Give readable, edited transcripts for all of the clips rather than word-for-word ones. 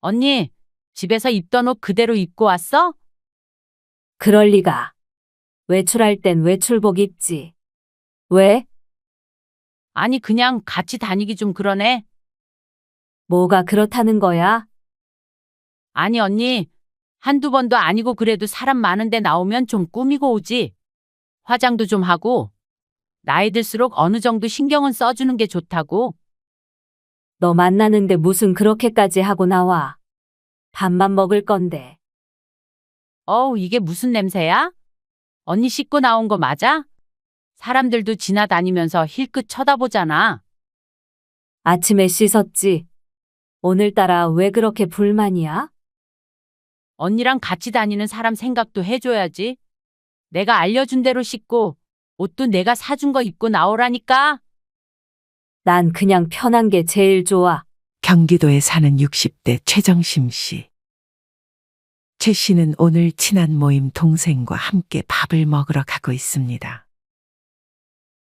언니, 집에서 입던 옷 그대로 입고 왔어? 그럴 리가. 외출할 땐 외출복 입지. 왜? 아니, 그냥 같이 다니기 좀 그러네. 뭐가 그렇다는 거야? 아니, 언니, 한두 번도 아니고 그래도 사람 많은데 나오면 좀 꾸미고 오지. 화장도 좀 하고. 나이 들수록 어느 정도 신경은 써주는 게 좋다고. 너 만나는데 무슨 그렇게까지 하고 나와. 밥만 먹을 건데. 어우, 이게 무슨 냄새야? 언니 씻고 나온 거 맞아? 사람들도 지나다니면서 힐끗 쳐다보잖아. 아침에 씻었지. 오늘따라 왜 그렇게 불만이야? 언니랑 같이 다니는 사람 생각도 해줘야지. 내가 알려준 대로 씻고 옷도 내가 사준 거 입고 나오라니까. 난 그냥 편한 게 제일 좋아. 경기도에 사는 60대 최정심 씨. 최 씨는 오늘 친한 모임 동생과 함께 밥을 먹으러 가고 있습니다.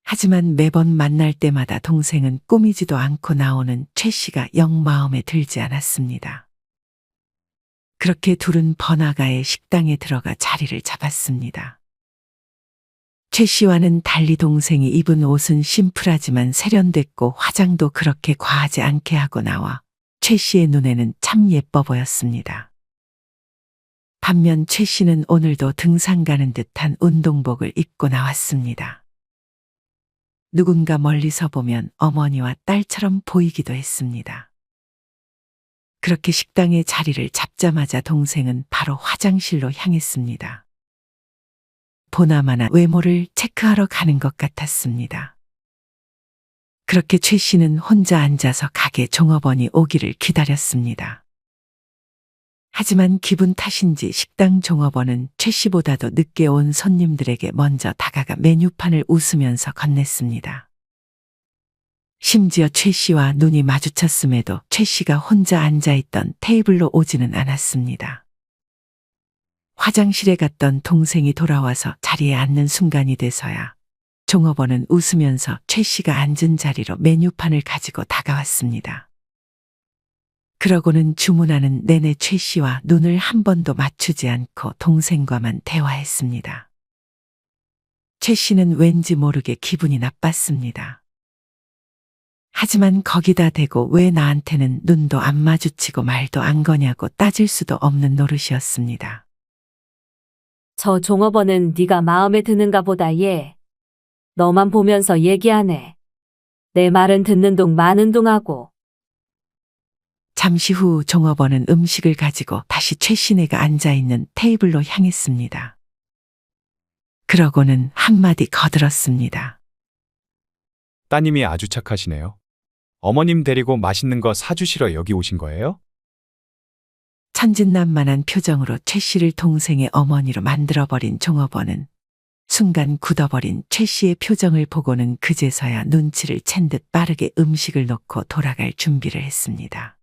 하지만 매번 만날 때마다 동생은 꾸미지도 않고 나오는 최 씨가 영 마음에 들지 않았습니다. 그렇게 둘은 번화가의 식당에 들어가 자리를 잡았습니다. 최 씨와는 달리 동생이 입은 옷은 심플하지만 세련됐고 화장도 그렇게 과하지 않게 하고 나와 최 씨의 눈에는 참 예뻐 보였습니다. 반면 최 씨는 오늘도 등산 가는 듯한 운동복을 입고 나왔습니다. 누군가 멀리서 보면 어머니와 딸처럼 보이기도 했습니다. 그렇게 식당에 자리를 잡자마자 동생은 바로 화장실로 향했습니다. 보나마나 외모를 체크하러 가는 것 같았습니다. 그렇게 최 씨는 혼자 앉아서 가게 종업원이 오기를 기다렸습니다. 하지만 기분 탓인지 식당 종업원은 최 씨보다도 늦게 온 손님들에게 먼저 다가가 메뉴판을 웃으면서 건넸습니다. 심지어 최 씨와 눈이 마주쳤음에도 최 씨가 혼자 앉아있던 테이블로 오지는 않았습니다. 화장실에 갔던 동생이 돌아와서 자리에 앉는 순간이 돼서야 종업원은 웃으면서 최 씨가 앉은 자리로 메뉴판을 가지고 다가왔습니다. 그러고는 주문하는 내내 최 씨와 눈을 한 번도 맞추지 않고 동생과만 대화했습니다. 최 씨는 왠지 모르게 기분이 나빴습니다. 하지만 거기다 대고 왜 나한테는 눈도 안 마주치고 말도 안 거냐고 따질 수도 없는 노릇이었습니다. 저 종업원은 네가 마음에 드는가 보다 얘. 너만 보면서 얘기하네. 내 말은 듣는 둥 마는 둥 하고. 잠시 후 종업원은 음식을 가지고 다시 최 씨네가 앉아있는 테이블로 향했습니다. 그러고는 한마디 거들었습니다. 따님이 아주 착하시네요. 어머님 데리고 맛있는 거 사주시러 여기 오신 거예요? 천진난만한 표정으로 최 씨를 동생의 어머니로 만들어버린 종업원은 순간 굳어버린 최 씨의 표정을 보고는 그제서야 눈치를 챈 듯 빠르게 음식을 놓고 돌아갈 준비를 했습니다.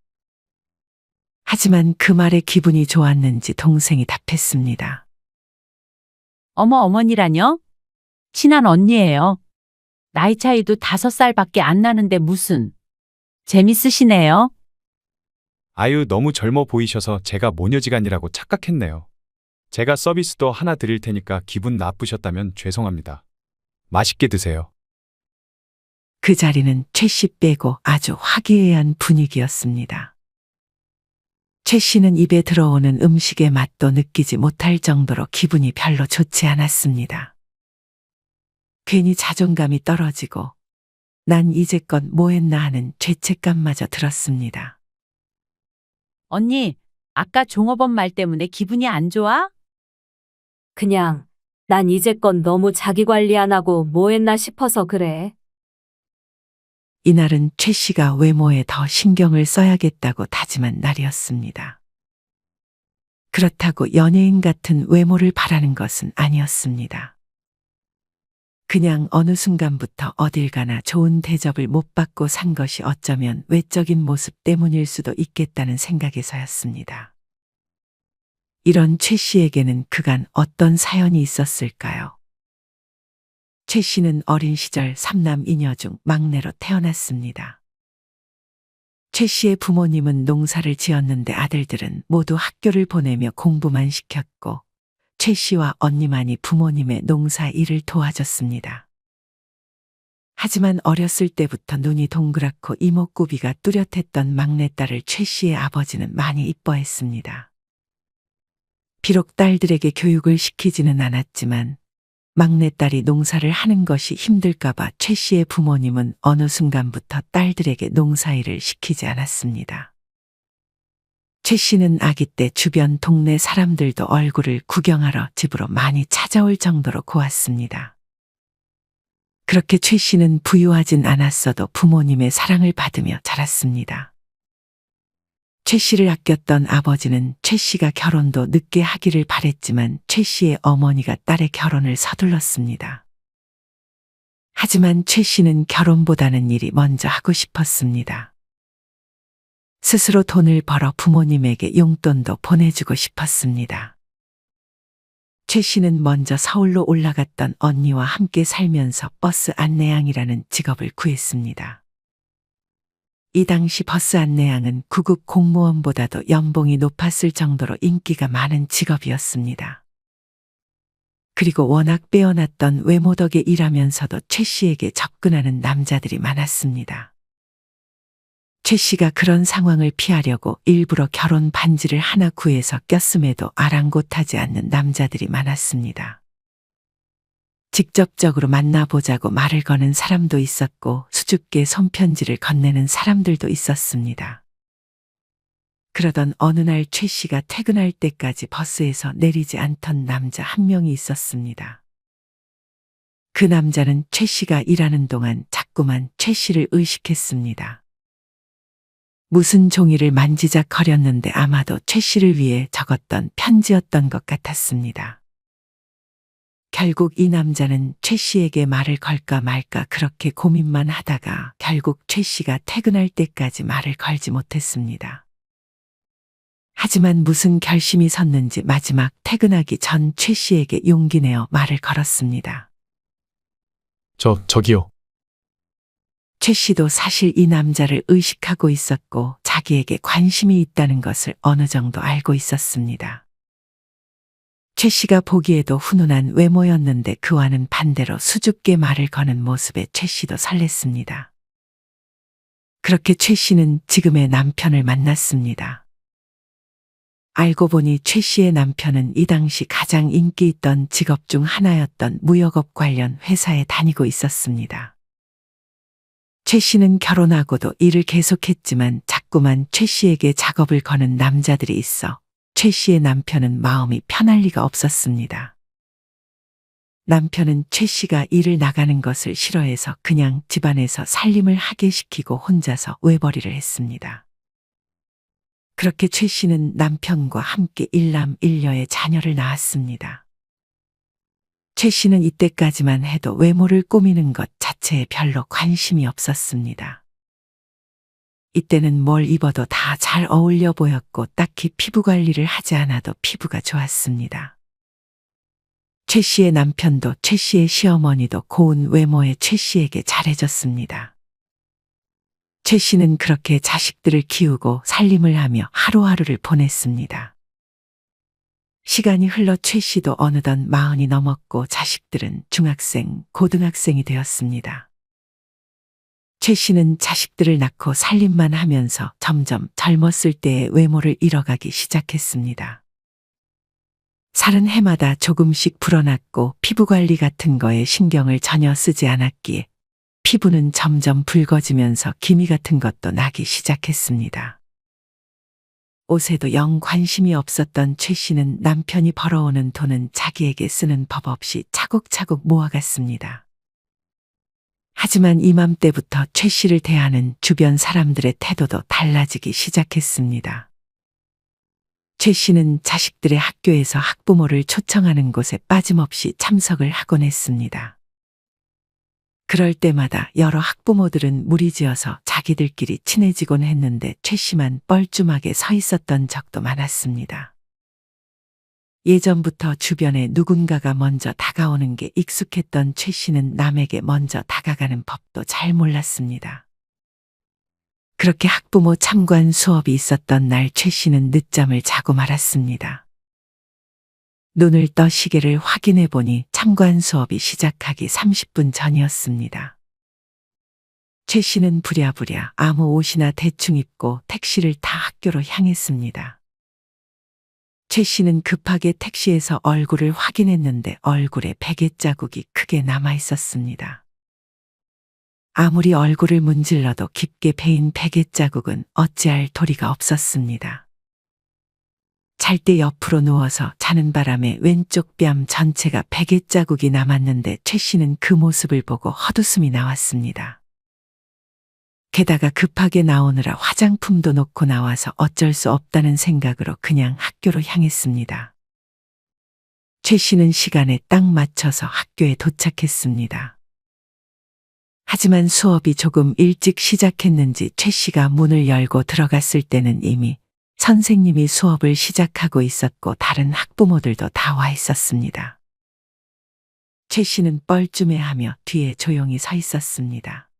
하지만 그 말에 기분이 좋았는지 동생이 답했습니다. 어머니라뇨? 친한 언니예요. 나이 차이도 5살밖에 안 나는데 무슨. 재밌으시네요. 아유, 너무 젊어 보이셔서 제가 모녀지간이라고 착각했네요. 제가 서비스도 하나 드릴 테니까 기분 나쁘셨다면 죄송합니다. 맛있게 드세요. 그 자리는 최 씨 빼고 아주 화기애애한 분위기였습니다. 최 씨는 입에 들어오는 음식의 맛도 느끼지 못할 정도로 기분이 별로 좋지 않았습니다. 괜히 자존감이 떨어지고 난 이제껏 뭐 했나 하는 죄책감마저 들었습니다. 언니, 아까 종업원 말 때문에 기분이 안 좋아? 그냥 난 이제껏 너무 자기 관리 안 하고 뭐 했나 싶어서 그래. 이날은 최 씨가 외모에 더 신경을 써야겠다고 다짐한 날이었습니다. 그렇다고 연예인 같은 외모를 바라는 것은 아니었습니다. 그냥 어느 순간부터 어딜 가나 좋은 대접을 못 받고 산 것이 어쩌면 외적인 모습 때문일 수도 있겠다는 생각에서였습니다. 이런 최 씨에게는 그간 어떤 사연이 있었을까요? 최 씨는 어린 시절 3남 2녀 중 막내로 태어났습니다. 최 씨의 부모님은 농사를 지었는데 아들들은 모두 학교를 보내며 공부만 시켰고 최 씨와 언니만이 부모님의 농사 일을 도와줬습니다. 하지만 어렸을 때부터 눈이 동그랗고 이목구비가 뚜렷했던 막내딸을 최 씨의 아버지는 많이 이뻐했습니다. 비록 딸들에게 교육을 시키지는 않았지만 막내딸이 농사를 하는 것이 힘들까봐 최 씨의 부모님은 어느 순간부터 딸들에게 농사일을 시키지 않았습니다. 최 씨는 아기 때 주변 동네 사람들도 얼굴을 구경하러 집으로 많이 찾아올 정도로 고왔습니다. 그렇게 최 씨는 부유하진 않았어도 부모님의 사랑을 받으며 자랐습니다. 최 씨를 아꼈던 아버지는 최 씨가 결혼도 늦게 하기를 바랬지만 최 씨의 어머니가 딸의 결혼을 서둘렀습니다. 하지만 최 씨는 결혼보다는 일이 먼저 하고 싶었습니다. 스스로 돈을 벌어 부모님에게 용돈도 보내주고 싶었습니다. 최 씨는 먼저 서울로 올라갔던 언니와 함께 살면서 버스 안내양이라는 직업을 구했습니다. 이 당시 버스 안내양은 구급 공무원보다도 연봉이 높았을 정도로 인기가 많은 직업이었습니다. 그리고 워낙 빼어났던 외모 덕에 일하면서도 최 씨에게 접근하는 남자들이 많았습니다. 최 씨가 그런 상황을 피하려고 일부러 결혼 반지를 하나 구해서 꼈음에도 아랑곳하지 않는 남자들이 많았습니다. 직접적으로 만나보자고 말을 거는 사람도 있었고 수줍게 손편지를 건네는 사람들도 있었습니다. 그러던 어느 날 최 씨가 퇴근할 때까지 버스에서 내리지 않던 남자 한 명이 있었습니다. 그 남자는 최 씨가 일하는 동안 자꾸만 최 씨를 의식했습니다. 무슨 종이를 만지작거렸는데 아마도 최 씨를 위해 적었던 편지였던 것 같았습니다. 결국 이 남자는 최 씨에게 말을 걸까 말까 그렇게 고민만 하다가 결국 최 씨가 퇴근할 때까지 말을 걸지 못했습니다. 하지만 무슨 결심이 섰는지 마지막 퇴근하기 전 최 씨에게 용기 내어 말을 걸었습니다. 저기요. 최 씨도 사실 이 남자를 의식하고 있었고 자기에게 관심이 있다는 것을 어느 정도 알고 있었습니다. 최 씨가 보기에도 훈훈한 외모였는데 그와는 반대로 수줍게 말을 거는 모습에 최 씨도 설렜습니다. 그렇게 최 씨는 지금의 남편을 만났습니다. 알고 보니 최 씨의 남편은 이 당시 가장 인기 있던 직업 중 하나였던 무역업 관련 회사에 다니고 있었습니다. 최 씨는 결혼하고도 일을 계속했지만 자꾸만 최 씨에게 작업을 거는 남자들이 있어 최 씨의 남편은 마음이 편할 리가 없었습니다. 남편은 최 씨가 일을 나가는 것을 싫어해서 그냥 집안에서 살림을 하게 시키고 혼자서 외벌이를 했습니다. 그렇게 최 씨는 남편과 함께 일남일녀의 자녀를 낳았습니다. 최 씨는 이때까지만 해도 외모를 꾸미는 것 자체에 별로 관심이 없었습니다. 이때는 뭘 입어도 다 잘 어울려 보였고 딱히 피부 관리를 하지 않아도 피부가 좋았습니다. 최 씨의 남편도 최 씨의 시어머니도 고운 외모의 최 씨에게 잘해줬습니다. 최 씨는 그렇게 자식들을 키우고 살림을 하며 하루하루를 보냈습니다. 시간이 흘러 최 씨도 어느덧 40이 넘었고 자식들은 중학생, 고등학생이 되었습니다. 최 씨는 자식들을 낳고 살림만 하면서 점점 젊었을 때의 외모를 잃어가기 시작했습니다. 살은 해마다 조금씩 불어났고 피부 관리 같은 거에 신경을 전혀 쓰지 않았기에 피부는 점점 붉어지면서 기미 같은 것도 나기 시작했습니다. 옷에도 영 관심이 없었던 최 씨는 남편이 벌어오는 돈은 자기에게 쓰는 법 없이 차곡차곡 모아갔습니다. 하지만 이맘때부터 최 씨를 대하는 주변 사람들의 태도도 달라지기 시작했습니다. 최 씨는 자식들의 학교에서 학부모를 초청하는 곳에 빠짐없이 참석을 하곤 했습니다. 그럴 때마다 여러 학부모들은 무리지어서 자기들끼리 친해지곤 했는데 최 씨만 뻘쭘하게 서 있었던 적도 많았습니다. 예전부터 주변에 누군가가 먼저 다가오는 게 익숙했던 최 씨는 남에게 먼저 다가가는 법도 잘 몰랐습니다. 그렇게 학부모 참관 수업이 있었던 날 최 씨는 늦잠을 자고 말았습니다. 눈을 떠 시계를 확인해 보니 참관 수업이 시작하기 30분 전이었습니다. 최 씨는 부랴부랴 아무 옷이나 대충 입고 택시를 타 학교로 향했습니다. 최 씨는 급하게 택시에서 얼굴을 확인했는데 얼굴에 베개 자국이 크게 남아 있었습니다. 아무리 얼굴을 문질러도 깊게 베인 베개 자국은 어찌할 도리가 없었습니다. 잘 때 옆으로 누워서 자는 바람에 왼쪽 뺨 전체가 베개 자국이 남았는데 최 씨는 그 모습을 보고 헛웃음이 나왔습니다. 게다가 급하게 나오느라 화장품도 놓고 나와서 어쩔 수 없다는 생각으로 그냥 학교로 향했습니다. 최 씨는 시간에 딱 맞춰서 학교에 도착했습니다. 하지만 수업이 조금 일찍 시작했는지 최 씨가 문을 열고 들어갔을 때는 이미 선생님이 수업을 시작하고 있었고 다른 학부모들도 다 와 있었습니다. 최 씨는 뻘쭘해하며 뒤에 조용히 서 있었습니다.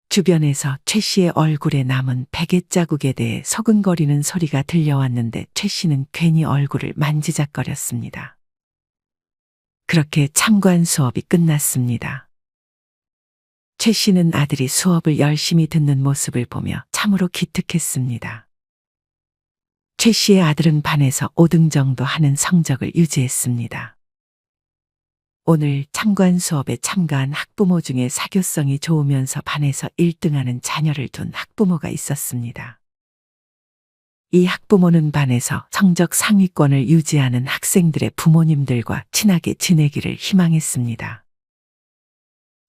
주변에서 최 씨의 얼굴에 남은 베개 자국에 대해 서근거리는 소리가 들려왔는데 최 씨는 괜히 얼굴을 만지작거렸습니다. 그렇게 참관 수업이 끝났습니다. 최 씨는 아들이 수업을 열심히 듣는 모습을 보며 참으로 기특했습니다. 최 씨의 아들은 반에서 5등 정도 하는 성적을 유지했습니다. 오늘 참관 수업에 참가한 학부모 중에 사교성이 좋으면서 반에서 1등하는 자녀를 둔 학부모가 있었습니다. 이 학부모는 반에서 성적 상위권을 유지하는 학생들의 부모님들과 친하게 지내기를 희망했습니다.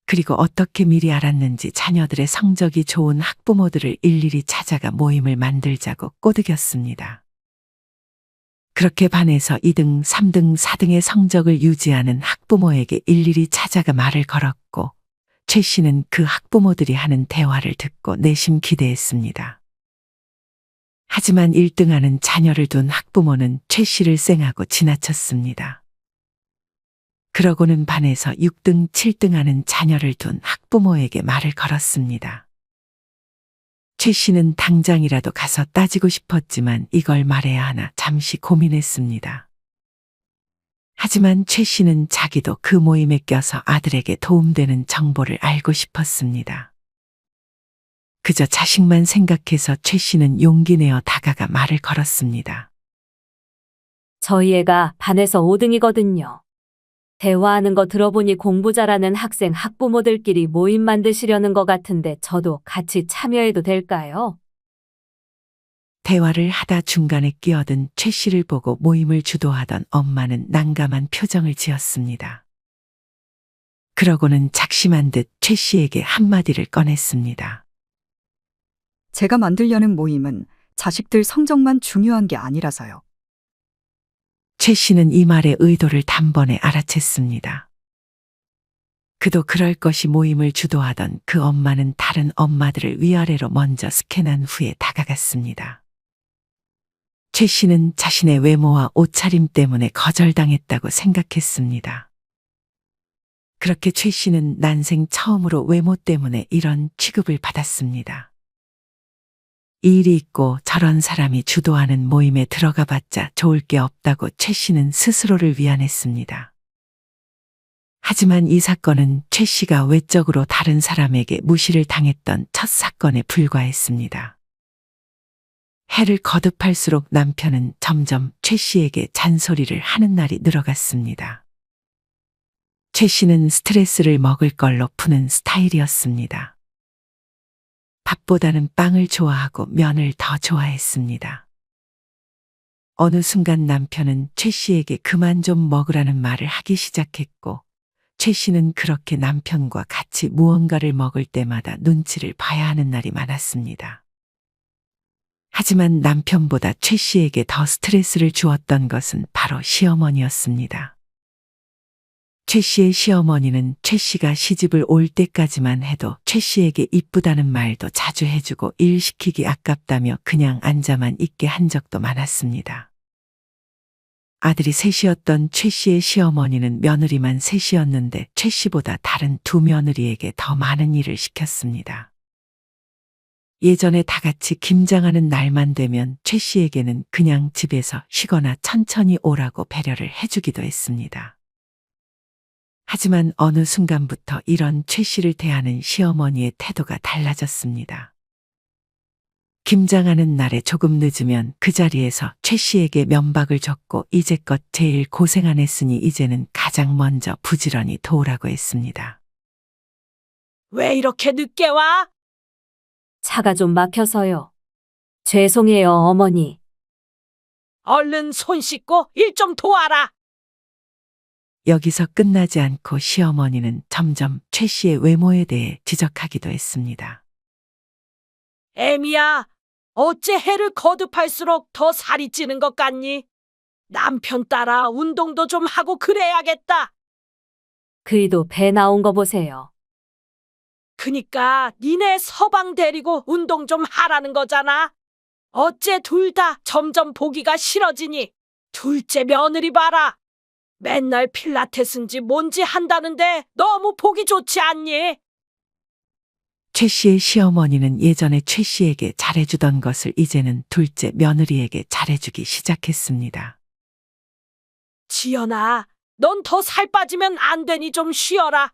그리고 어떻게 미리 알았는지 자녀들의 성적이 좋은 학부모들을 일일이 찾아가 모임을 만들자고 꼬드겼습니다. 그렇게 반에서 2등, 3등, 4등의 성적을 유지하는 학부모에게 일일이 찾아가 말을 걸었고 최 씨는 그 학부모들이 하는 대화를 듣고 내심 기대했습니다. 하지만 1등하는 자녀를 둔 학부모는 최 씨를 쌩하고 지나쳤습니다. 그러고는 반에서 6등, 7등하는 자녀를 둔 학부모에게 말을 걸었습니다. 최 씨는 당장이라도 가서 따지고 싶었지만 이걸 말해야 하나 잠시 고민했습니다. 하지만 최 씨는 자기도 그 모임에 껴서 아들에게 도움되는 정보를 알고 싶었습니다. 그저 자식만 생각해서 최 씨는 용기 내어 다가가 말을 걸었습니다. 저희 애가 반에서 5등이거든요. 대화하는 거 들어보니 공부 잘하는 학생 학부모들끼리 모임 만드시려는 것 같은데 저도 같이 참여해도 될까요? 대화를 하다 중간에 끼어든 최 씨를 보고 모임을 주도하던 엄마는 난감한 표정을 지었습니다. 그러고는 작심한 듯 최 씨에게 한마디를 꺼냈습니다. 제가 만들려는 모임은 자식들 성적만 중요한 게 아니라서요. 최 씨는 이 말의 의도를 단번에 알아챘습니다. 그도 그럴 것이 모임을 주도하던 그 엄마는 다른 엄마들을 위아래로 먼저 스캔한 후에 다가갔습니다. 최 씨는 자신의 외모와 옷차림 때문에 거절당했다고 생각했습니다. 그렇게 최 씨는 난생 처음으로 외모 때문에 이런 취급을 받았습니다. 이 일이 있고 저런 사람이 주도하는 모임에 들어가 봤자 좋을 게 없다고 최 씨는 스스로를 위안했습니다. 하지만 이 사건은 최 씨가 외적으로 다른 사람에게 무시를 당했던 첫 사건에 불과했습니다. 해를 거듭할수록 남편은 점점 최 씨에게 잔소리를 하는 날이 늘어갔습니다. 최 씨는 스트레스를 먹을 걸로 푸는 스타일이었습니다. 밥보다는 빵을 좋아하고 면을 더 좋아했습니다. 어느 순간 남편은 최 씨에게 그만 좀 먹으라는 말을 하기 시작했고 최 씨는 그렇게 남편과 같이 무언가를 먹을 때마다 눈치를 봐야 하는 날이 많았습니다. 하지만 남편보다 최 씨에게 더 스트레스를 주었던 것은 바로 시어머니였습니다. 최 씨의 시어머니는 최 씨가 시집을 올 때까지만 해도 최 씨에게 이쁘다는 말도 자주 해주고 일 시키기 아깝다며 그냥 앉아만 있게 한 적도 많았습니다. 아들이 셋이었던 최 씨의 시어머니는 며느리만 셋이었는데 최 씨보다 다른 두 며느리에게 더 많은 일을 시켰습니다. 예전에 다 같이 김장하는 날만 되면 최 씨에게는 그냥 집에서 쉬거나 천천히 오라고 배려를 해주기도 했습니다. 하지만 어느 순간부터 이런 최 씨를 대하는 시어머니의 태도가 달라졌습니다. 김장하는 날에 조금 늦으면 그 자리에서 최 씨에게 면박을 줬고 이제껏 제일 고생 안 했으니 이제는 가장 먼저 부지런히 도우라고 했습니다. 왜 이렇게 늦게 와? 차가 좀 막혀서요. 죄송해요, 어머니. 얼른 손 씻고 일 좀 도와라. 여기서 끝나지 않고 시어머니는 점점 최 씨의 외모에 대해 지적하기도 했습니다. 애미야, 어째 해를 거듭할수록 더 살이 찌는 것 같니? 남편 따라 운동도 좀 하고 그래야겠다. 그이도 배 나온 거 보세요. 그니까 니네 서방 데리고 운동 좀 하라는 거잖아. 어째 둘 다 점점 보기가 싫어지니? 둘째 며느리 봐라. 맨날 필라테스인지 뭔지 한다는데 너무 보기 좋지 않니? 최 씨의 시어머니는 예전에 최 씨에게 잘해주던 것을 이제는 둘째 며느리에게 잘해주기 시작했습니다. 지연아, 넌 더 살 빠지면 안 되니 좀 쉬어라.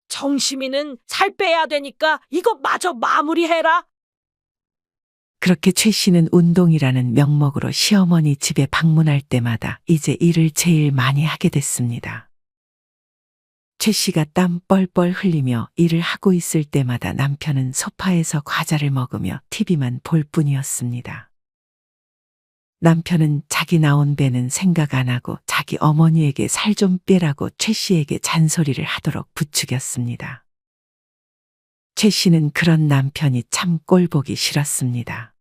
정심이는 살 빼야 되니까 이것 마저 마무리해라. 그렇게 최 씨는 운동이라는 명목으로 시어머니 집에 방문할 때마다 이제 일을 제일 많이 하게 됐습니다. 최 씨가 땀 뻘뻘 흘리며 일을 하고 있을 때마다 남편은 소파에서 과자를 먹으며 TV만 볼 뿐이었습니다. 남편은 자기 나온 배는 생각 안 하고 자기 어머니에게 살 좀 빼라고 최 씨에게 잔소리를 하도록 부추겼습니다. 최 씨는 그런 남편이 참 꼴보기 싫었습니다.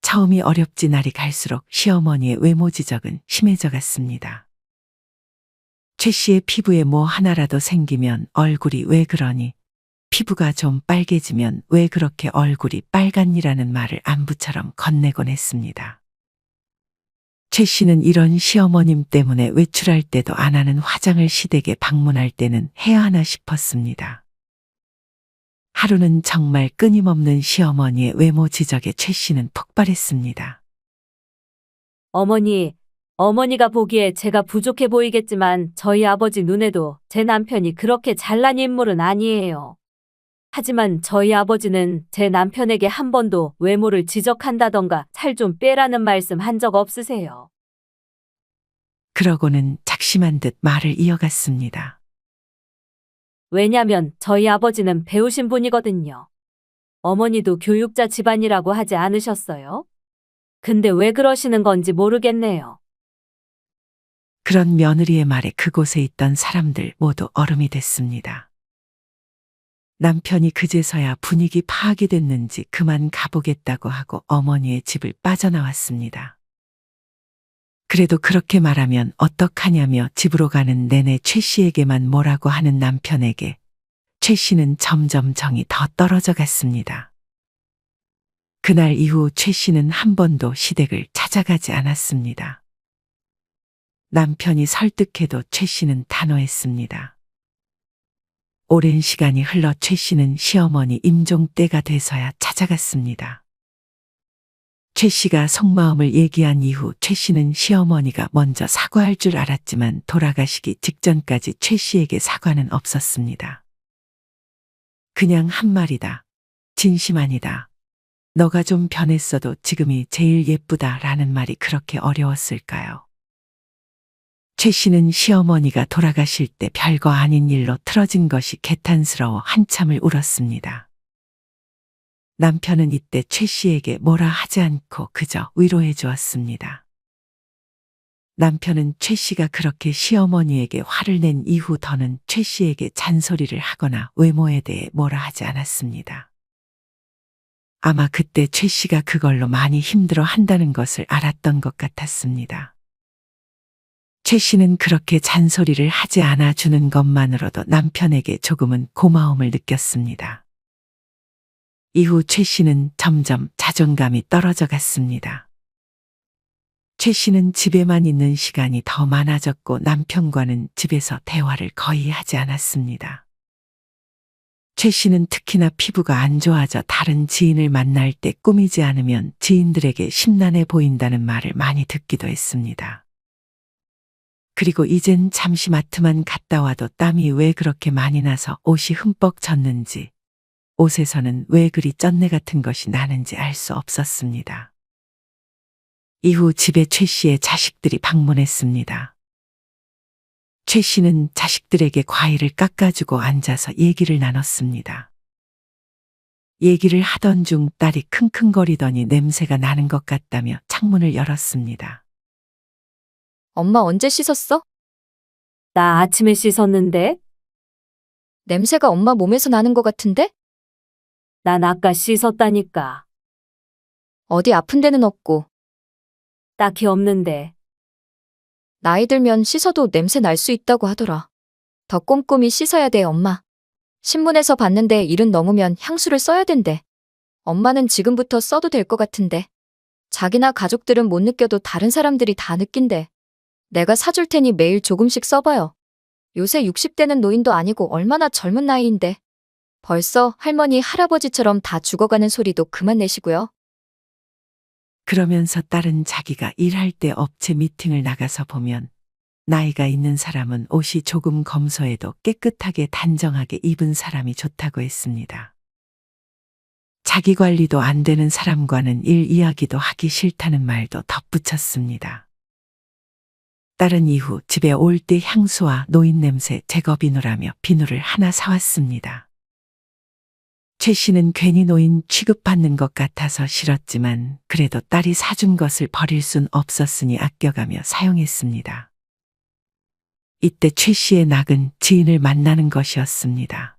처음이 어렵지 날이 갈수록 시어머니의 외모 지적은 심해져 갔습니다. 최 씨의 피부에 뭐 하나라도 생기면 얼굴이 왜 그러니? 피부가 좀 빨개지면 왜 그렇게 얼굴이 빨갛니라는 말을 안부처럼 건네곤 했습니다. 최 씨는 이런 시어머님 때문에 외출할 때도 안 하는 화장을 시댁에 방문할 때는 해야 하나 싶었습니다. 하루는 정말 끊임없는 시어머니의 외모 지적에 최 씨는 폭발했습니다. 어머니가 보기에 제가 부족해 보이겠지만 저희 아버지 눈에도 제 남편이 그렇게 잘난 인물은 아니에요. 하지만 저희 아버지는 제 남편에게 한 번도 외모를 지적한다던가 살 좀 빼라는 말씀 한 적 없으세요. 그러고는 작심한 듯 말을 이어갔습니다. 왜냐면 저희 아버지는 배우신 분이거든요. 어머니도 교육자 집안이라고 하지 않으셨어요? 근데 왜 그러시는 건지 모르겠네요. 그런 며느리의 말에 그곳에 있던 사람들 모두 얼음이 됐습니다. 남편이 그제서야 분위기 파악이 됐는지 그만 가보겠다고 하고 어머니의 집을 빠져나왔습니다. 그래도 그렇게 말하면 어떡하냐며 집으로 가는 내내 최 씨에게만 뭐라고 하는 남편에게 최 씨는 점점 정이 더 떨어져 갔습니다. 그날 이후 최 씨는 한 번도 시댁을 찾아가지 않았습니다. 남편이 설득해도 최 씨는 단호했습니다. 오랜 시간이 흘러 최 씨는 시어머니 임종 때가 돼서야 찾아갔습니다. 최 씨가 속마음을 얘기한 이후 최 씨는 시어머니가 먼저 사과할 줄 알았지만 돌아가시기 직전까지 최 씨에게 사과는 없었습니다. 그냥 한 말이다. 진심 아니다. 너가 좀 변했어도 지금이 제일 예쁘다라는 말이 그렇게 어려웠을까요? 최 씨는 시어머니가 돌아가실 때 별거 아닌 일로 틀어진 것이 개탄스러워 한참을 울었습니다. 남편은 이때 최 씨에게 뭐라 하지 않고 그저 위로해 주었습니다. 남편은 최 씨가 그렇게 시어머니에게 화를 낸 이후 더는 최 씨에게 잔소리를 하거나 외모에 대해 뭐라 하지 않았습니다. 아마 그때 최 씨가 그걸로 많이 힘들어 한다는 것을 알았던 것 같았습니다. 최 씨는 그렇게 잔소리를 하지 않아 주는 것만으로도 남편에게 조금은 고마움을 느꼈습니다. 이후 최 씨는 점점 자존감이 떨어져 갔습니다. 최 씨는 집에만 있는 시간이 더 많아졌고 남편과는 집에서 대화를 거의 하지 않았습니다. 최 씨는 특히나 피부가 안 좋아져 다른 지인을 만날 때 꾸미지 않으면 지인들에게 심란해 보인다는 말을 많이 듣기도 했습니다. 그리고 이젠 잠시 마트만 갔다 와도 땀이 왜 그렇게 많이 나서 옷이 흠뻑 젖는지, 옷에서는 왜 그리 쩐내 같은 것이 나는지 알 수 없었습니다. 이후 집에 최 씨의 자식들이 방문했습니다. 최 씨는 자식들에게 과일을 깎아주고 앉아서 얘기를 나눴습니다. 얘기를 하던 중 딸이 킁킁거리더니 냄새가 나는 것 같다며 창문을 열었습니다. 엄마 언제 씻었어? 나 아침에 씻었는데? 냄새가 엄마 몸에서 나는 것 같은데? 난 아까 씻었다니까. 어디 아픈 데는 없고. 딱히 없는데. 나이 들면 씻어도 냄새 날 수 있다고 하더라. 더 꼼꼼히 씻어야 돼, 엄마. 신문에서 봤는데 70 넘으면 향수를 써야 된대. 엄마는 지금부터 써도 될 것 같은데. 자기나 가족들은 못 느껴도 다른 사람들이 다 느낀대. 내가 사줄 테니 매일 조금씩 써봐요. 요새 60대는 노인도 아니고 얼마나 젊은 나이인데. 벌써 할머니, 할아버지처럼 다 죽어가는 소리도 그만 내시고요. 그러면서 딸은 자기가 일할 때 업체 미팅을 나가서 보면 나이가 있는 사람은 옷이 조금 검소해도 깨끗하게 단정하게 입은 사람이 좋다고 했습니다. 자기 관리도 안 되는 사람과는 일 이야기도 하기 싫다는 말도 덧붙였습니다. 딸은 이후 집에 올 때 향수와 노인 냄새 제거 비누라며 비누를 하나 사왔습니다. 최 씨는 괜히 노인 취급받는 것 같아서 싫었지만 그래도 딸이 사준 것을 버릴 순 없었으니 아껴가며 사용했습니다. 이때 최 씨의 낙은 지인을 만나는 것이었습니다.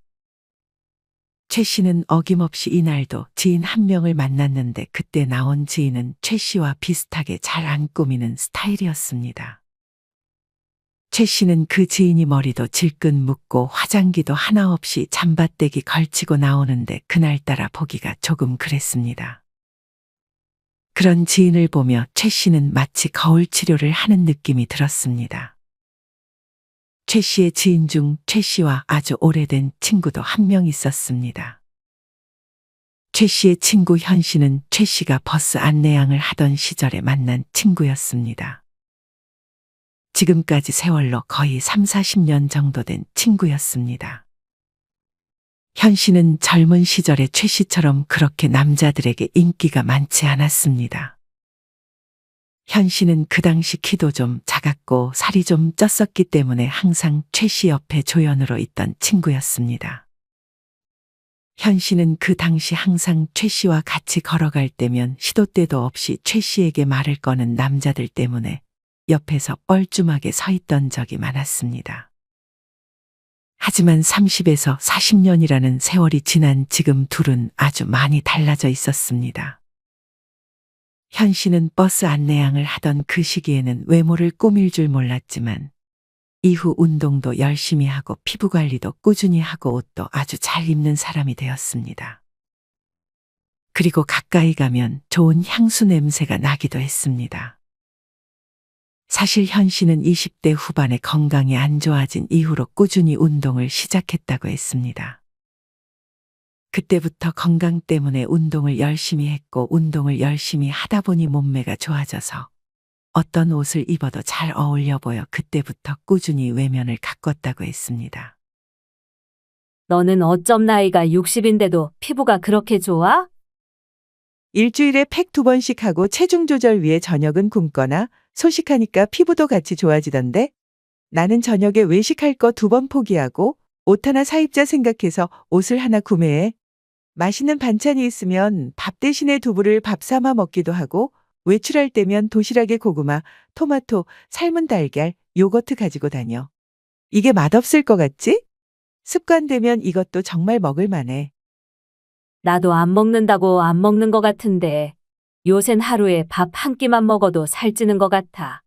최 씨는 어김없이 이날도 지인 한 명을 만났는데 그때 나온 지인은 최 씨와 비슷하게 잘 안 꾸미는 스타일이었습니다. 최 씨는 그 지인이 머리도 질끈 묶고 화장기도 하나 없이 잠바떼기 걸치고 나오는데 그날따라 보기가 조금 그랬습니다. 그런 지인을 보며 최 씨는 마치 거울 치료를 하는 느낌이 들었습니다. 최 씨의 지인 중 최 씨와 아주 오래된 친구도 한 명 있었습니다. 최 씨의 친구 현 씨는 최 씨가 버스 안내양을 하던 시절에 만난 친구였습니다. 지금까지 세월로 거의 3, 40년 정도 된 친구였습니다. 현 씨는 젊은 시절에 최 씨처럼 그렇게 남자들에게 인기가 많지 않았습니다. 현 씨는 그 당시 키도 좀 작았고 살이 좀 쪘었기 때문에 항상 최 씨 옆에 조연으로 있던 친구였습니다. 현 씨는 그 당시 항상 최 씨와 같이 걸어갈 때면 시도 때도 없이 최 씨에게 말을 거는 남자들 때문에 옆에서 뻘쭘하게 서 있던 적이 많았습니다. 하지만 30에서 40년이라는 세월이 지난 지금 둘은 아주 많이 달라져 있었습니다. 현 씨는 버스 안내양을 하던 그 시기에는 외모를 꾸밀 줄 몰랐지만 이후 운동도 열심히 하고 피부 관리도 꾸준히 하고 옷도 아주 잘 입는 사람이 되었습니다. 그리고 가까이 가면 좋은 향수 냄새가 나기도 했습니다. 사실 현 씨는 20대 후반에 건강이 안 좋아진 이후로 꾸준히 운동을 시작했다고 했습니다. 그때부터 건강 때문에 운동을 열심히 했고 운동을 열심히 하다 보니 몸매가 좋아져서 어떤 옷을 입어도 잘 어울려 보여 그때부터 꾸준히 외면을 가꿨다고 했습니다. 너는 어쩜 나이가 60인데도 피부가 그렇게 좋아? 일주일에 팩 2번씩 하고 체중 조절 위해 저녁은 굶거나 소식하니까 피부도 같이 좋아지던데? 나는 저녁에 외식할 거 2번 포기하고 옷 하나 사입자 생각해서 옷을 하나 구매해. 맛있는 반찬이 있으면 밥 대신에 두부를 밥 삼아 먹기도 하고 외출할 때면 도시락에 고구마, 토마토, 삶은 달걀, 요거트 가지고 다녀. 이게 맛없을 것 같지? 습관되면 이것도 정말 먹을 만해. 나도 안 먹는다고 안 먹는 것 같은데 요샌 하루에 밥 한 끼만 먹어도 살찌는 것 같아.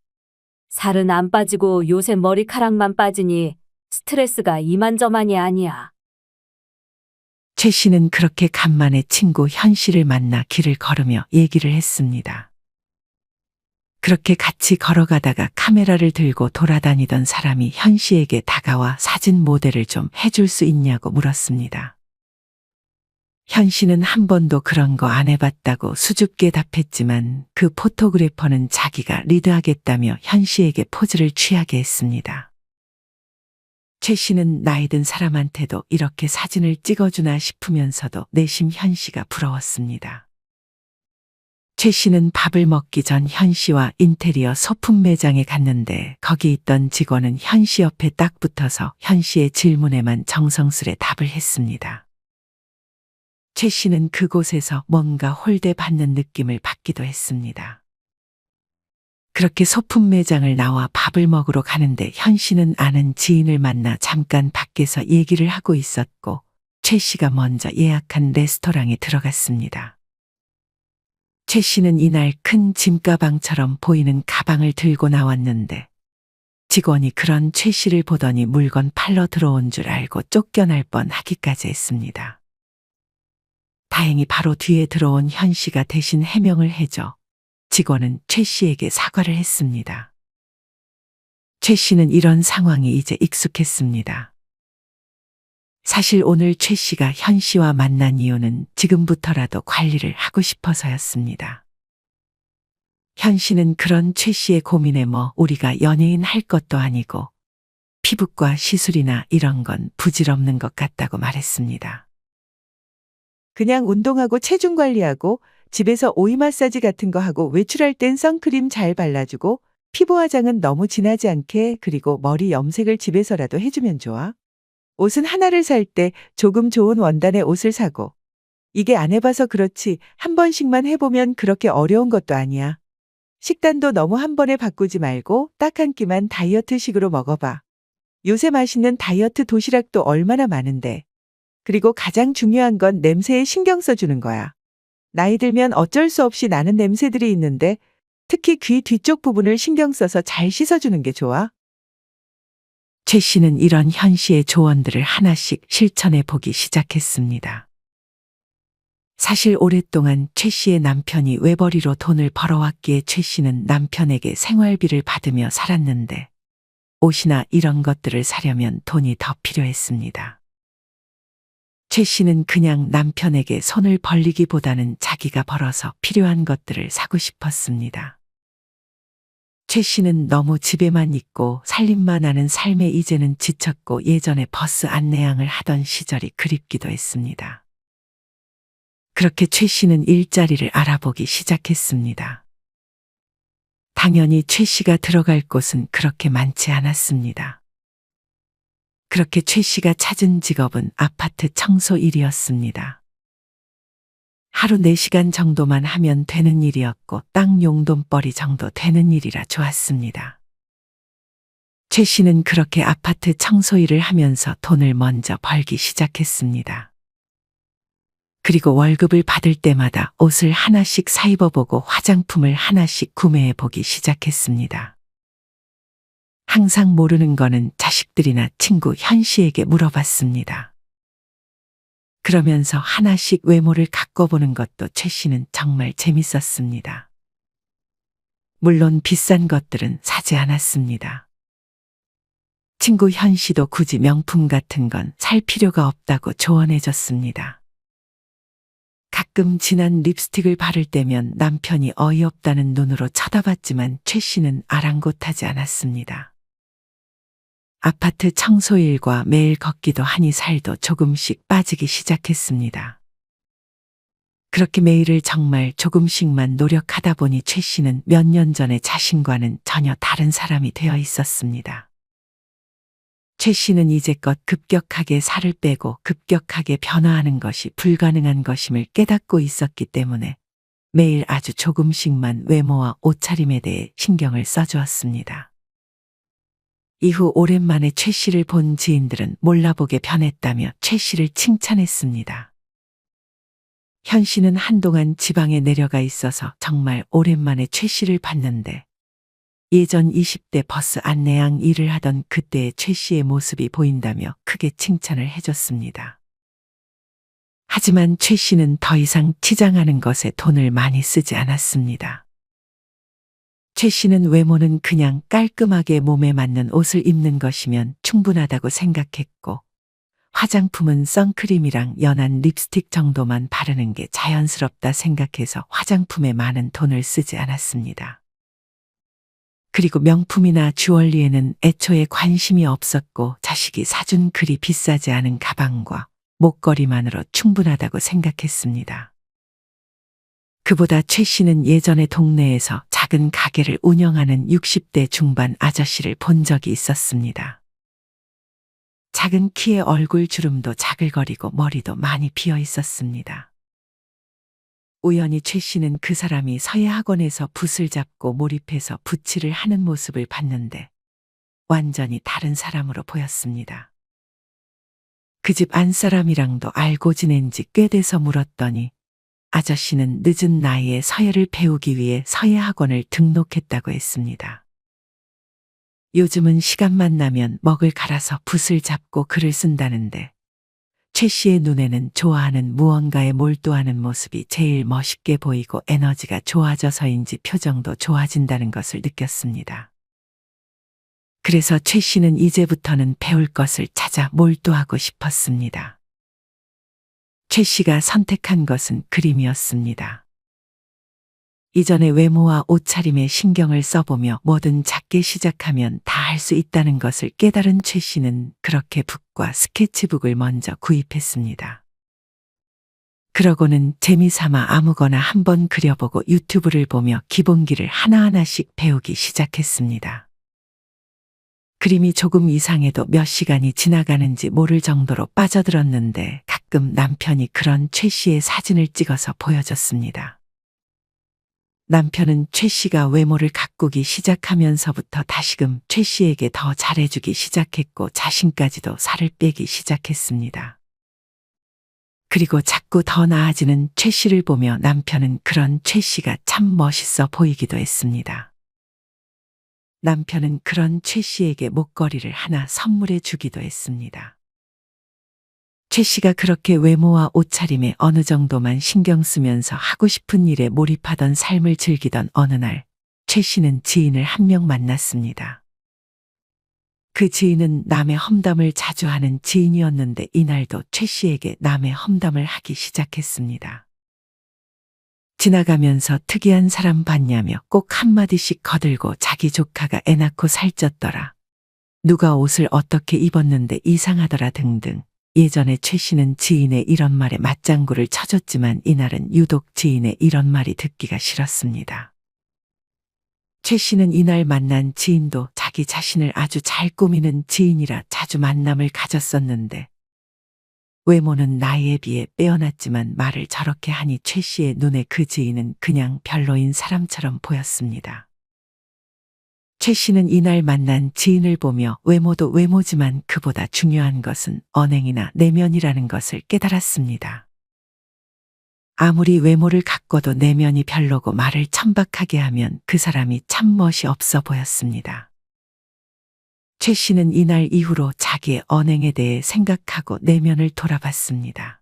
살은 안 빠지고 요새 머리카락만 빠지니 스트레스가 이만저만이 아니야. 최 씨는 그렇게 간만에 친구 현 씨를 만나 길을 걸으며 얘기를 했습니다. 그렇게 같이 걸어가다가 카메라를 들고 돌아다니던 사람이 현 씨에게 다가와 사진 모델을 좀 해줄 수 있냐고 물었습니다. 현 씨는 한 번도 그런 거 안 해봤다고 수줍게 답했지만 그 포토그래퍼는 자기가 리드하겠다며 현 씨에게 포즈를 취하게 했습니다. 최 씨는 나이 든 사람한테도 이렇게 사진을 찍어주나 싶으면서도 내심 현 씨가 부러웠습니다. 최 씨는 밥을 먹기 전 현 씨와 인테리어 소품 매장에 갔는데 거기 있던 직원은 현 씨 옆에 딱 붙어서 현 씨의 질문에만 정성스레 답을 했습니다. 최 씨는 그곳에서 뭔가 홀대받는 느낌을 받기도 했습니다. 그렇게 소품 매장을 나와 밥을 먹으러 가는데 현 씨는 아는 지인을 만나 잠깐 밖에서 얘기를 하고 있었고 최 씨가 먼저 예약한 레스토랑에 들어갔습니다. 최 씨는 이날 큰 짐가방처럼 보이는 가방을 들고 나왔는데 직원이 그런 최 씨를 보더니 물건 팔러 들어온 줄 알고 쫓겨날 뻔 하기까지 했습니다. 다행히 바로 뒤에 들어온 현 씨가 대신 해명을 해줘 직원은 최 씨에게 사과를 했습니다. 최 씨는 이런 상황이 이제 익숙했습니다. 사실 오늘 최 씨가 현 씨와 만난 이유는 지금부터라도 관리를 하고 싶어서였습니다. 현 씨는 그런 최 씨의 고민에 뭐 우리가 연예인 할 것도 아니고 피부과 시술이나 이런 건 부질없는 것 같다고 말했습니다. 그냥 운동하고 체중 관리하고 집에서 오이 마사지 같은 거 하고 외출할 땐 선크림 잘 발라주고 피부 화장은 너무 진하지 않게 그리고 머리 염색을 집에서라도 해주면 좋아. 옷은 하나를 살 때 조금 좋은 원단의 옷을 사고. 이게 안 해봐서 그렇지 한 번씩만 해보면 그렇게 어려운 것도 아니야. 식단도 너무 한 번에 바꾸지 말고 딱 한 끼만 다이어트식으로 먹어봐. 요새 맛있는 다이어트 도시락도 얼마나 많은데. 그리고 가장 중요한 건 냄새에 신경 써주는 거야. 나이 들면 어쩔 수 없이 나는 냄새들이 있는데 특히 귀 뒤쪽 부분을 신경 써서 잘 씻어주는 게 좋아. 최 씨는 이런 현 씨의 조언들을 하나씩 실천해 보기 시작했습니다. 사실 오랫동안 최 씨의 남편이 외벌이로 돈을 벌어왔기에 최 씨는 남편에게 생활비를 받으며 살았는데 옷이나 이런 것들을 사려면 돈이 더 필요했습니다. 최 씨는 그냥 남편에게 손을 벌리기보다는 자기가 벌어서 필요한 것들을 사고 싶었습니다. 최 씨는 너무 집에만 있고 살림만 하는 삶에 이제는 지쳤고 예전에 버스 안내양을 하던 시절이 그립기도 했습니다. 그렇게 최 씨는 일자리를 알아보기 시작했습니다. 당연히 최 씨가 들어갈 곳은 그렇게 많지 않았습니다. 그렇게 최 씨가 찾은 직업은 아파트 청소 일이었습니다. 하루 4시간 정도만 하면 되는 일이었고 땅 용돈벌이 정도 되는 일이라 좋았습니다. 최 씨는 그렇게 아파트 청소 일을 하면서 돈을 먼저 벌기 시작했습니다. 그리고 월급을 받을 때마다 옷을 하나씩 사 입어보고 화장품을 하나씩 구매해보기 시작했습니다. 항상 모르는 거는 자식들이나 친구 현 씨에게 물어봤습니다. 그러면서 하나씩 외모를 가꿔보는 것도 최 씨는 정말 재밌었습니다. 물론 비싼 것들은 사지 않았습니다. 친구 현 씨도 굳이 명품 같은 건 살 필요가 없다고 조언해줬습니다. 가끔 진한 립스틱을 바를 때면 남편이 어이없다는 눈으로 쳐다봤지만 최 씨는 아랑곳하지 않았습니다. 아파트 청소일과 매일 걷기도 하니 살도 조금씩 빠지기 시작했습니다. 그렇게 매일을 정말 조금씩만 노력하다 보니 최 씨는 몇 년 전에 자신과는 전혀 다른 사람이 되어 있었습니다. 최 씨는 이제껏 급격하게 살을 빼고 급격하게 변화하는 것이 불가능한 것임을 깨닫고 있었기 때문에 매일 아주 조금씩만 외모와 옷차림에 대해 신경을 써주었습니다. 이후 오랜만에 최 씨를 본 지인들은 몰라보게 변했다며 최 씨를 칭찬했습니다. 현 씨는 한동안 지방에 내려가 있어서 정말 오랜만에 최 씨를 봤는데 예전 20대 버스 안내양 일을 하던 그때의 최 씨의 모습이 보인다며 크게 칭찬을 해줬습니다. 하지만 최 씨는 더 이상 치장하는 것에 돈을 많이 쓰지 않았습니다. 최 씨는 외모는 그냥 깔끔하게 몸에 맞는 옷을 입는 것이면 충분하다고 생각했고 화장품은 선크림이랑 연한 립스틱 정도만 바르는 게 자연스럽다 생각해서 화장품에 많은 돈을 쓰지 않았습니다. 그리고 명품이나 주얼리에는 애초에 관심이 없었고 자식이 사준 그리 비싸지 않은 가방과 목걸이만으로 충분하다고 생각했습니다. 그보다 최 씨는 예전에 동네에서 작은 가게를 운영하는 60대 중반 아저씨를 본 적이 있었습니다. 작은 키에 얼굴 주름도 자글거리고 머리도 많이 비어 있었습니다. 우연히 최 씨는 그 사람이 서예학원에서 붓을 잡고 몰입해서 붓칠을 하는 모습을 봤는데 완전히 다른 사람으로 보였습니다. 그 집 안사람이랑도 알고 지낸 지 꽤 돼서 물었더니 아저씨는 늦은 나이에 서예를 배우기 위해 서예학원을 등록했다고 했습니다. 요즘은 시간만 나면 먹을 갈아서 붓을 잡고 글을 쓴다는데 최 씨의 눈에는 좋아하는 무언가에 몰두하는 모습이 제일 멋있게 보이고 에너지가 좋아져서인지 표정도 좋아진다는 것을 느꼈습니다. 그래서 최 씨는 이제부터는 배울 것을 찾아 몰두하고 싶었습니다. 최 씨가 선택한 것은 그림이었습니다. 이전에 외모와 옷차림에 신경을 써보며 뭐든 작게 시작하면 다 할 수 있다는 것을 깨달은 최 씨는 그렇게 붓과 스케치북을 먼저 구입했습니다. 그러고는 재미삼아 아무거나 한번 그려보고 유튜브를 보며 기본기를 하나하나씩 배우기 시작했습니다. 그림이 조금 이상해도 몇 시간이 지나가는지 모를 정도로 빠져들었는데 가끔 남편이 그런 최 씨의 사진을 찍어서 보여줬습니다. 남편은 최 씨가 외모를 가꾸기 시작하면서부터 다시금 최 씨에게 더 잘해주기 시작했고 자신까지도 살을 빼기 시작했습니다. 그리고 자꾸 더 나아지는 최 씨를 보며 남편은 그런 최 씨가 참 멋있어 보이기도 했습니다. 남편은 그런 최 씨에게 목걸이를 하나 선물해 주기도 했습니다. 최 씨가 그렇게 외모와 옷차림에 어느 정도만 신경 쓰면서 하고 싶은 일에 몰입하던 삶을 즐기던 어느 날, 최 씨는 지인을 한 명 만났습니다. 그 지인은 남의 험담을 자주 하는 지인이었는데 이날도 최 씨에게 남의 험담을 하기 시작했습니다. 지나가면서 특이한 사람 봤냐며 꼭 한마디씩 거들고 자기 조카가 애 낳고 살쪘더라. 누가 옷을 어떻게 입었는데 이상하더라 등등. 예전에 최 씨는 지인의 이런 말에 맞장구를 쳐줬지만 이날은 유독 지인의 이런 말이 듣기가 싫었습니다. 최 씨는 이날 만난 지인도 자기 자신을 아주 잘 꾸미는 지인이라 자주 만남을 가졌었는데 외모는 나이에 비해 빼어났지만 말을 저렇게 하니 최 씨의 눈에 그 지인은 그냥 별로인 사람처럼 보였습니다. 최 씨는 이날 만난 지인을 보며 외모도 외모지만 그보다 중요한 것은 언행이나 내면이라는 것을 깨달았습니다. 아무리 외모를 가꿔도 내면이 별로고 말을 천박하게 하면 그 사람이 참 멋이 없어 보였습니다. 최 씨는 이날 이후로 자기의 언행에 대해 생각하고 내면을 돌아봤습니다.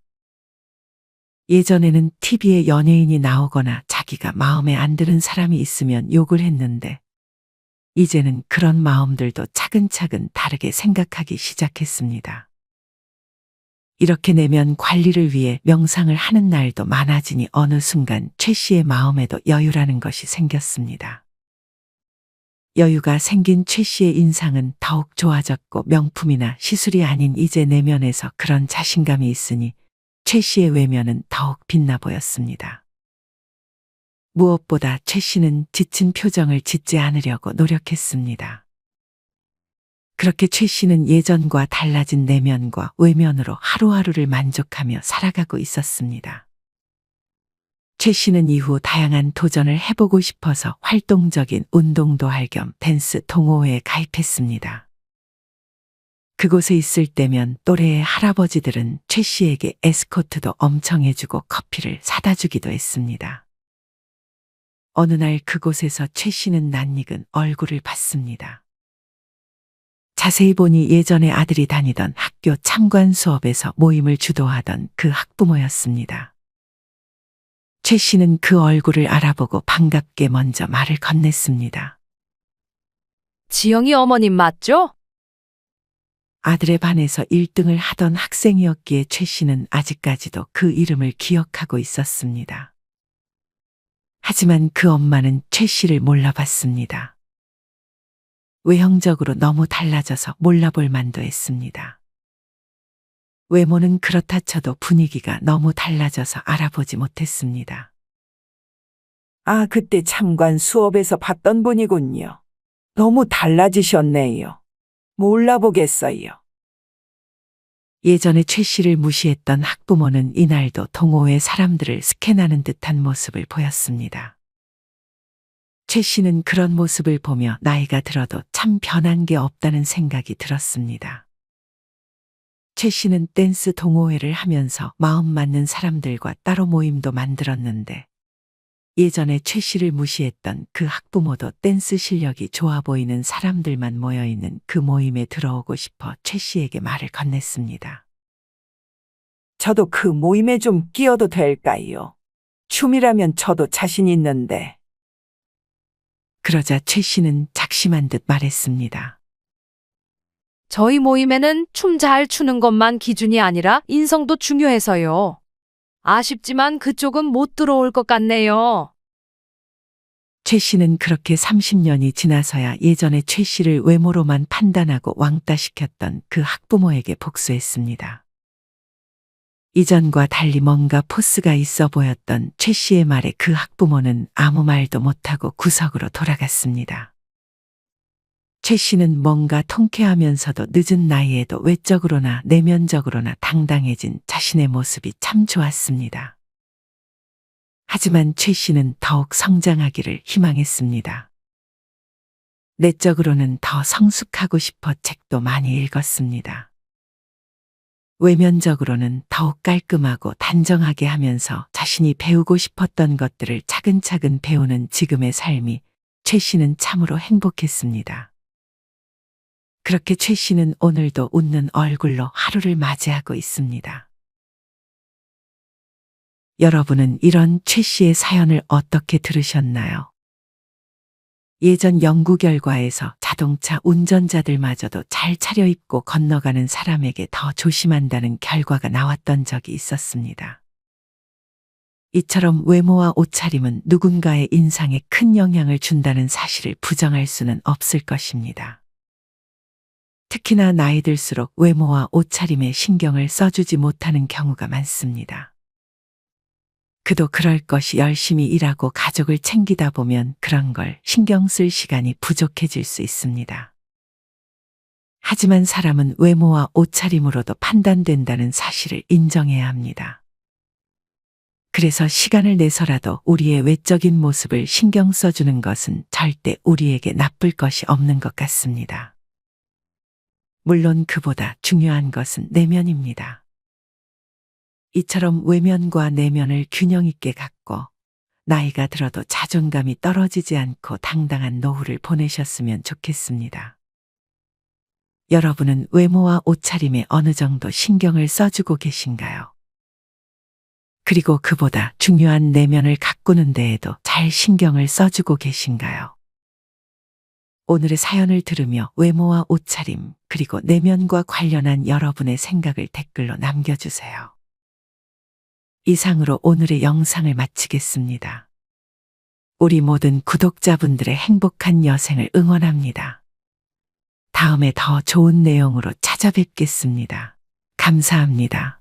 예전에는 TV에 연예인이 나오거나 자기가 마음에 안 드는 사람이 있으면 욕을 했는데 이제는 그런 마음들도 차근차근 다르게 생각하기 시작했습니다. 이렇게 내면 관리를 위해 명상을 하는 날도 많아지니 어느 순간 최 씨의 마음에도 여유라는 것이 생겼습니다. 여유가 생긴 최 씨의 인상은 더욱 좋아졌고 명품이나 시술이 아닌 이제 내면에서 그런 자신감이 있으니 최 씨의 외면은 더욱 빛나 보였습니다. 무엇보다 최 씨는 지친 표정을 짓지 않으려고 노력했습니다. 그렇게 최 씨는 예전과 달라진 내면과 외면으로 하루하루를 만족하며 살아가고 있었습니다. 최 씨는 이후 다양한 도전을 해보고 싶어서 활동적인 운동도 할 겸 댄스 동호회에 가입했습니다. 그곳에 있을 때면 또래의 할아버지들은 최 씨에게 에스코트도 엄청 해주고 커피를 사다 주기도 했습니다. 어느 날 그곳에서 최 씨는 낯익은 얼굴을 봤습니다. 자세히 보니 예전에 아들이 다니던 학교 참관 수업에서 모임을 주도하던 그 학부모였습니다. 최 씨는 그 얼굴을 알아보고 반갑게 먼저 말을 건넸습니다. 지영이 어머님 맞죠? 아들의 반에서 1등을 하던 학생이었기에 최 씨는 아직까지도 그 이름을 기억하고 있었습니다. 하지만 그 엄마는 최 씨를 몰라봤습니다. 외형적으로 너무 달라져서 몰라볼 만도 했습니다. 외모는 그렇다 쳐도 분위기가 너무 달라져서 알아보지 못했습니다. 아, 그때 참관 수업에서 봤던 분이군요. 너무 달라지셨네요. 몰라보겠어요. 예전에 최 씨를 무시했던 학부모는 이날도 동호회 사람들을 스캔하는 듯한 모습을 보였습니다. 최 씨는 그런 모습을 보며 나이가 들어도 참 변한 게 없다는 생각이 들었습니다. 최 씨는 댄스 동호회를 하면서 마음 맞는 사람들과 따로 모임도 만들었는데 예전에 최 씨를 무시했던 그 학부모도 댄스 실력이 좋아 보이는 사람들만 모여있는 그 모임에 들어오고 싶어 최 씨에게 말을 건넸습니다. 저도 그 모임에 좀 끼어도 될까요? 춤이라면 저도 자신 있는데. 그러자 최 씨는 작심한 듯 말했습니다. 저희 모임에는 춤 잘 추는 것만 기준이 아니라 인성도 중요해서요. 아쉽지만 그쪽은 못 들어올 것 같네요. 최 씨는 그렇게 30년이 지나서야 예전에 최 씨를 외모로만 판단하고 왕따시켰던 그 학부모에게 복수했습니다. 이전과 달리 뭔가 포스가 있어 보였던 최 씨의 말에 그 학부모는 아무 말도 못하고 구석으로 돌아갔습니다. 최 씨는 뭔가 통쾌하면서도 늦은 나이에도 외적으로나 내면적으로나 당당해진 자신의 모습이 참 좋았습니다. 하지만 최 씨는 더욱 성장하기를 희망했습니다. 내적으로는 더 성숙하고 싶어 책도 많이 읽었습니다. 외면적으로는 더욱 깔끔하고 단정하게 하면서 자신이 배우고 싶었던 것들을 차근차근 배우는 지금의 삶이 최 씨는 참으로 행복했습니다. 그렇게 최 씨는 오늘도 웃는 얼굴로 하루를 맞이하고 있습니다. 여러분은 이런 최 씨의 사연을 어떻게 들으셨나요? 예전 연구 결과에서 자동차 운전자들마저도 잘 차려입고 건너가는 사람에게 더 조심한다는 결과가 나왔던 적이 있었습니다. 이처럼 외모와 옷차림은 누군가의 인상에 큰 영향을 준다는 사실을 부정할 수는 없을 것입니다. 특히나 나이 들수록 외모와 옷차림에 신경을 써주지 못하는 경우가 많습니다. 그도 그럴 것이 열심히 일하고 가족을 챙기다 보면 그런 걸 신경 쓸 시간이 부족해질 수 있습니다. 하지만 사람은 외모와 옷차림으로도 판단된다는 사실을 인정해야 합니다. 그래서 시간을 내서라도 우리의 외적인 모습을 신경 써주는 것은 절대 우리에게 나쁠 것이 없는 것 같습니다. 물론 그보다 중요한 것은 내면입니다. 이처럼 외면과 내면을 균형 있게 갖고 나이가 들어도 자존감이 떨어지지 않고 당당한 노후를 보내셨으면 좋겠습니다. 여러분은 외모와 옷차림에 어느 정도 신경을 써주고 계신가요? 그리고 그보다 중요한 내면을 가꾸는 데에도 잘 신경을 써주고 계신가요? 오늘의 사연을 들으며 외모와 옷차림, 그리고 내면과 관련한 여러분의 생각을 댓글로 남겨주세요. 이상으로 오늘의 영상을 마치겠습니다. 우리 모든 구독자분들의 행복한 여생을 응원합니다. 다음에 더 좋은 내용으로 찾아뵙겠습니다. 감사합니다.